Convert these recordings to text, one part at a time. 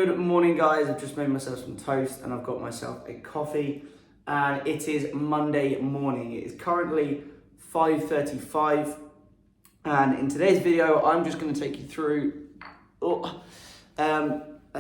Good morning, guys. I've just made myself some toast and I've got myself a coffee, and it is Monday morning. It is currently 5:35, and in today's video I'm just going to take you through a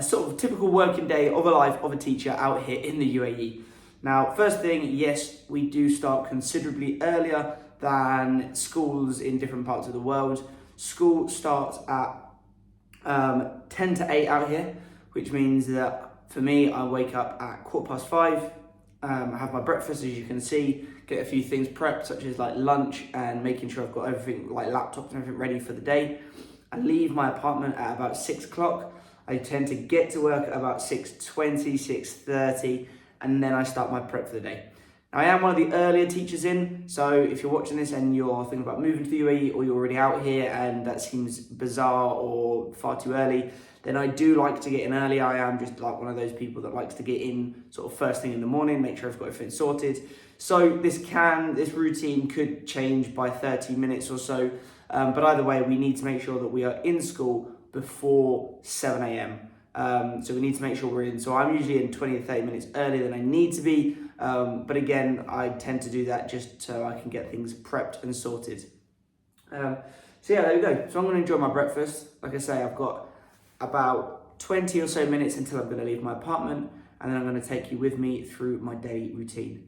sort of typical working day of a life of a teacher out here in the UAE. Now, first thing, yes, we do start considerably earlier than schools in different parts of the world. School starts at 10 to 8 out here, which means that for me, I wake up at 5:15, have my breakfast, as you can see, get a few things prepped, such as like lunch and making sure I've got everything, like laptops and everything ready for the day. I leave my apartment at about 6 o'clock. I tend to get to work at about 6:20, 6:30, and then I start my prep for the day. Now, I am one of the earlier teachers in, so if you're watching this and you're thinking about moving to the UAE, or you're already out here and that seems bizarre or far too early, then I do like to get in early. I am just like one of those people that likes to get in sort of first thing in the morning, make sure I've got everything sorted. So this routine could change by 30 minutes or so, but either way, we need to make sure that we are in school before 7 a.m. So we need to make sure we're in. So I'm usually in 20 to 30 minutes earlier than I need to be. But again, I tend to do that just so I can get things prepped and sorted. So yeah, there we go. So I'm going to enjoy my breakfast. Like I say, I've got about 20 or so minutes until I'm going to leave my apartment, and then I'm going to take you with me through my daily routine.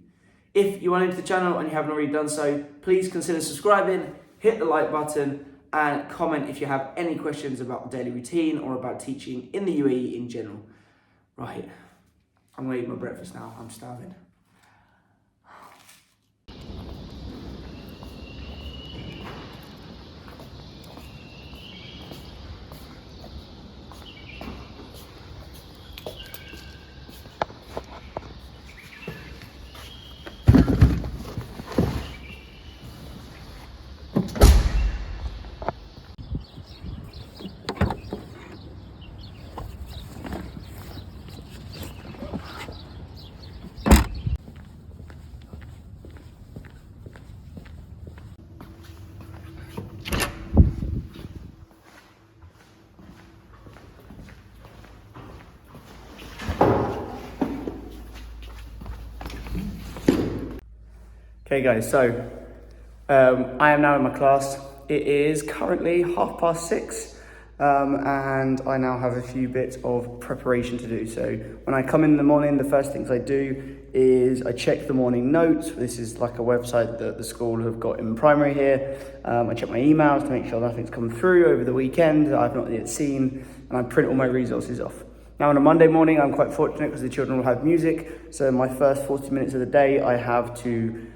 If you are new to the channel and you haven't already done so, please consider subscribing, hit the like button, and comment if you have any questions about the daily routine or about teaching in the UAE in general. Right, I'm going to eat my breakfast now. I'm starving. Okay guys, so I am now in my class. It is currently 6:30, and I now have a few bits of preparation to do. So when I come in the morning, the first things I do is I check the morning notes. This is like a website that the school have got in primary here. I check my emails to make sure nothing's come through over the weekend that I've not yet seen, and I print all my resources off. Now, on a Monday morning, I'm quite fortunate because the children will have music. So my first 40 minutes of the day, I have to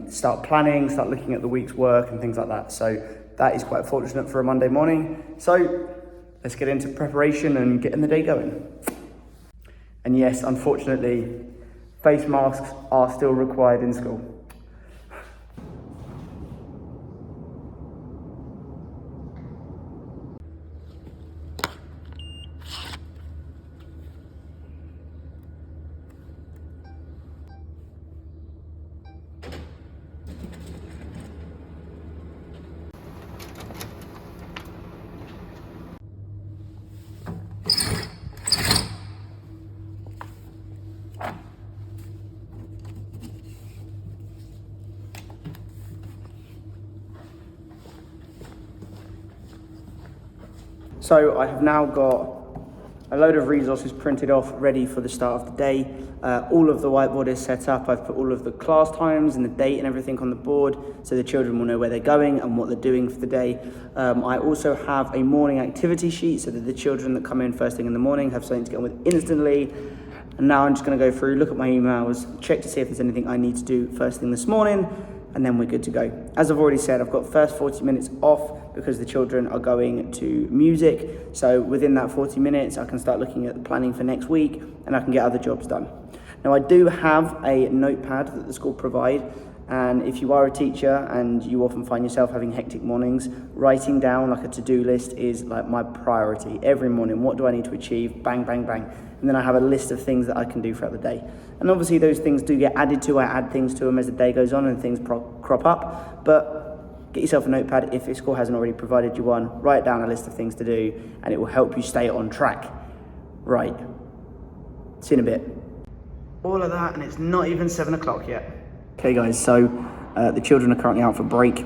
start planning, start looking at the week's work and things like that. So that is quite fortunate for a Monday morning. So let's get into preparation and getting the day going. And yes, unfortunately, face masks are still required in school. So I have now got a load of resources printed off, ready for the start of the day. All of the whiteboard is set up. I've put all of the class times and the date and everything on the board, so the children will know where they're going and what they're doing for the day. I also have a morning activity sheet, so that the children that come in first thing in the morning have something to get on with instantly. And now I'm just going to go through, look at my emails, check to see if there's anything I need to do first thing this morning, and then we're good to go. As I've already said, I've got first 40 minutes off because the children are going to music. So within that 40 minutes, I can start looking at the planning for next week, and I can get other jobs done. Now, I do have a notepad that the school provide, and if you are a teacher and you often find yourself having hectic mornings, writing down like a to-do list is like my priority. Every morning, what do I need to achieve? Bang, bang, bang. And then I have a list of things that I can do throughout the day. And obviously those things do get added to. I add things to them as the day goes on and things crop up. But get yourself a notepad if your school hasn't already provided you one. Write down a list of things to do, and it will help you stay on track. Right. See you in a bit. All of that, and it's not even 7 o'clock yet. Okay guys, so the children are currently out for break.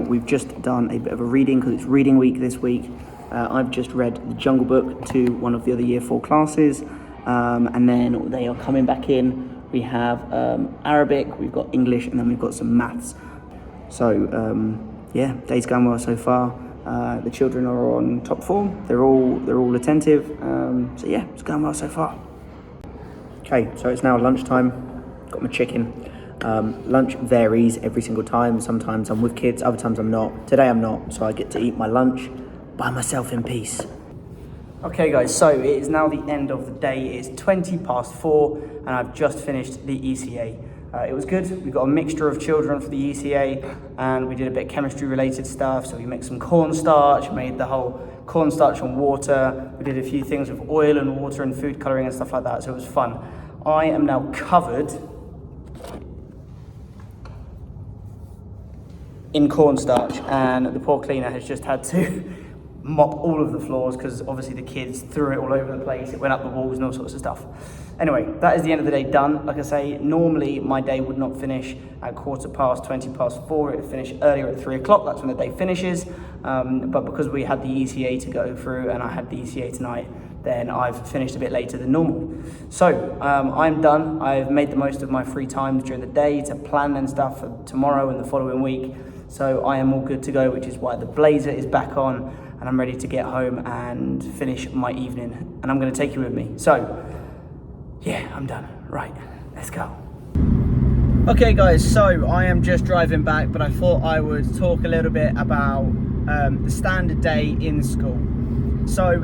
We've just done a bit of a reading because it's reading week this week. I've just read The Jungle Book to one of the other year 4 classes, and then they are coming back in. We have Arabic, we've got English, and then we've got some maths. So yeah, day's going well so far. The children are on top form. They're all attentive. So yeah, it's going well so far. Okay, so it's now lunchtime. Got my chicken. Lunch varies every single time. Sometimes I'm with kids, other times I'm not. Today I'm not, so I get to eat my lunch by myself in peace. Okay guys, so it is now the end of the day. It's 4:20, and I've just finished the ECA. It was good. We got a mixture of children for the ECA, and we did a bit of chemistry related stuff. So we mixed some cornstarch, made the whole cornstarch and water. We did a few things with oil and water and food coloring and stuff like that. So it was fun. I am now covered in cornstarch, and the poor cleaner has just had to mop all of the floors because obviously the kids threw it all over the place. It went up the walls and all sorts of stuff. Anyway, that is the end of the day done. Like I say, normally my day would not finish at 4:20, it would finish earlier at 3 o'clock. That's when the day finishes. But because we had the ECA to go through and I had the ECA tonight, then I've finished a bit later than normal. So I'm done. I've made the most of my free time during the day to plan and stuff for tomorrow and the following week. So I am all good to go, which is why the blazer is back on and I'm ready to get home and finish my evening. And I'm gonna take you with me. So yeah, I'm done. Right, let's go. Okay guys, so I am just driving back, but I thought I would talk a little bit about the standard day in school. So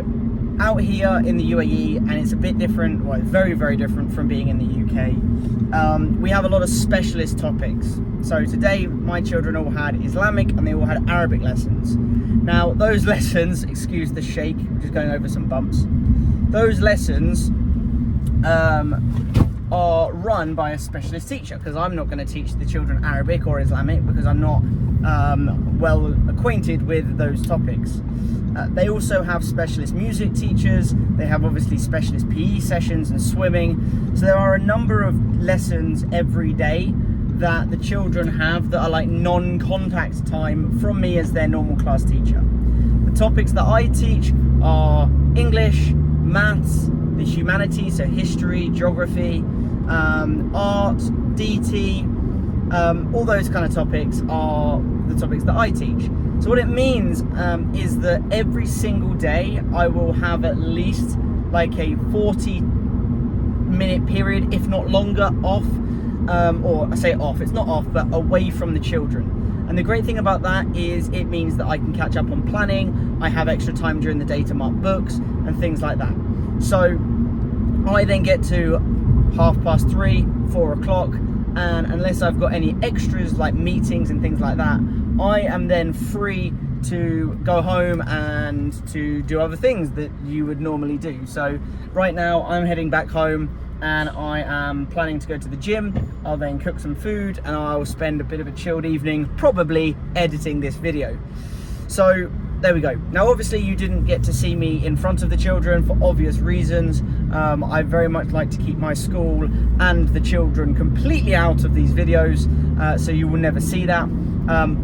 out here in the UAE, and it's a bit different, well, very, very different from being in the UK. We have a lot of specialist topics. So today, my children all had Islamic and they all had Arabic lessons. Now, those lessons, excuse the shake, just going over some bumps. Those lessons are run by a specialist teacher, because I'm not going to teach the children Arabic or Islamic because I'm not well acquainted with those topics. They also have specialist music teachers. They have obviously specialist PE sessions and swimming. So there are a number of lessons every day that the children have that are like non-contact time from me as their normal class teacher. The topics that I teach are English, maths, the humanities, so history, geography, art, DT, all those kind of topics are the topics that I teach. So what it means is that every single day I will have at least like a 40-minute period, if not longer, off, or I say off, it's not off, but away from the children. And the great thing about that is it means that I can catch up on planning. I have extra time during the day to mark books and things like that. So I then get to 3:30, 4 o'clock, and unless I've got any extras like meetings and things like that, I am then free to go home and to do other things that you would normally do. So right now I'm heading back home and I am planning to go to the gym. I'll then cook some food and I'll spend a bit of a chilled evening probably editing this video. So there we go. Now obviously you didn't get to see me in front of the children for obvious reasons. I very much like to keep my school and the children completely out of these videos, so you will never see that.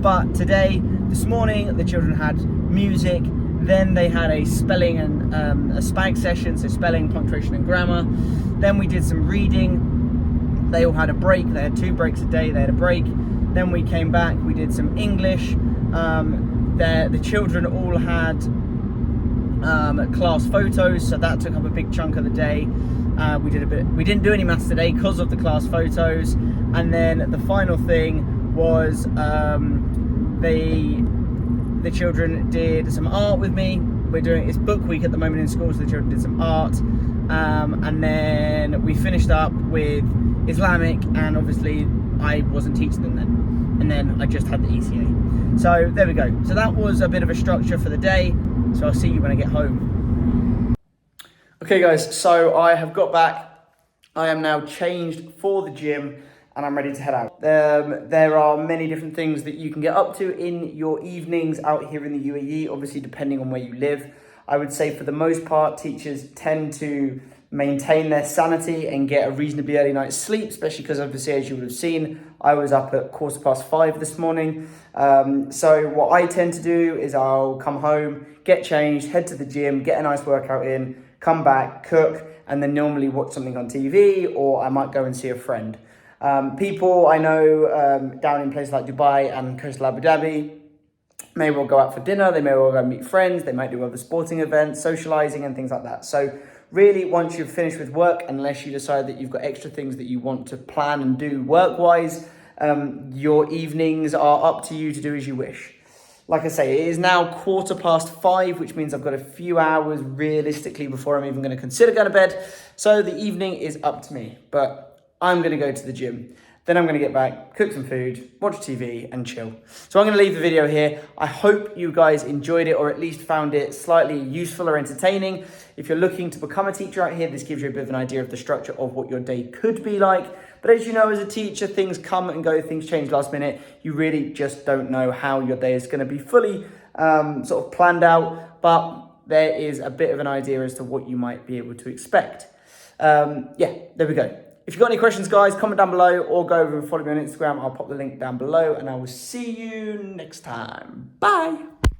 But this morning, the children had music, then they had a spelling and a SPAG session, so spelling, punctuation and grammar. Then we did some reading. They all had a break. They had 2 breaks a day. They had a break. Then we came back, we did some English. The children all had class photos, so that took up a big chunk of the day. We didn't do any maths today because of the class photos. And then the final thing was the children did some art with me. It's book week at the moment in school, so the children did some art. And then we finished up with Islamic, and obviously I wasn't teaching them then. And then I just had the ECA. So there we go. So that was a bit of a structure for the day. So I'll see you when I get home. Okay guys, so I have got back. I am now changed for the gym and I'm ready to head out. There are many different things that you can get up to in your evenings out here in the UAE, obviously depending on where you live. I would say for the most part, teachers tend to maintain their sanity and get a reasonably early night's sleep, especially because obviously, as you would have seen, I was up at 5:15 this morning. So what I tend to do is I'll come home, get changed, head to the gym, get a nice workout in, come back, cook, and then normally watch something on TV, or I might go and see a friend. People I know down in places like Dubai and coastal Abu Dhabi may well go out for dinner, they may well go meet friends, they might do other sporting events, socializing and things like that. So really, once you've finished with work, unless you decide that you've got extra things that you want to plan and do work-wise, your evenings are up to you to do as you wish. Like I say, it is now 5:15, which means I've got a few hours realistically before I'm even going to consider going to bed. So the evening is up to me, but I'm going to go to the gym. Then I'm going to get back, cook some food, watch TV and chill. So I'm going to leave the video here. I hope you guys enjoyed it, or at least found it slightly useful or entertaining. If you're looking to become a teacher out here, this gives you a bit of an idea of the structure of what your day could be like. But as you know, as a teacher, things come and go, things change last minute. You really just don't know how your day is going to be fully sort of planned out, but there is a bit of an idea as to what you might be able to expect. Yeah, there we go. If you've got any questions, guys, comment down below or go over and follow me on Instagram. I'll pop the link down below and I will see you next time. Bye.